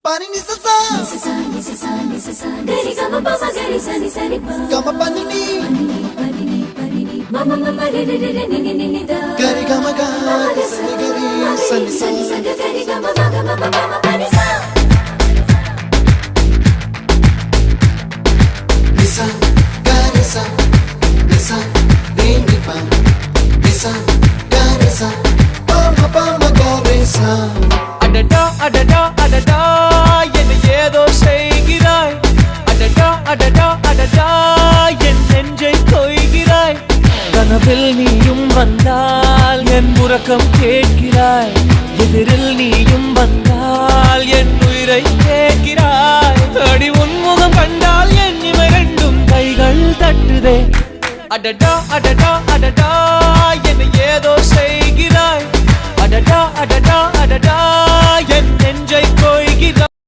Pani ni sa sa gari gama pa ma gari sa ni sa ni pa gama pani ni mama mama re re re ni ni ni da gari gama ga sa ni gari sa ni sa gari gama ma gama mama pani sa nisa gari sa nisa ni ni pa nisa gari sa pa ma gari sa adada adada adada என்ன ஏதோ செய்கிறாய் அடடா அடடா அடடா என் நெஞ்சை கொய்கிறாய் கனவில் நீயும் வந்தால் என் உறக்கம் கேட்கிறாய் எதிரில் நீயும் வந்தால் என் உயிரை கேட்கிறாய் அடி உன்முகம் கண்டால் என் இவை ரெண்டும் கைகள் தட்டுதே அடடா அடடா அடடா என்ன ஏதோ செய்கிறாய் அடடா அடடா அடடா என் நெஞ்சை கொய்கிறாய்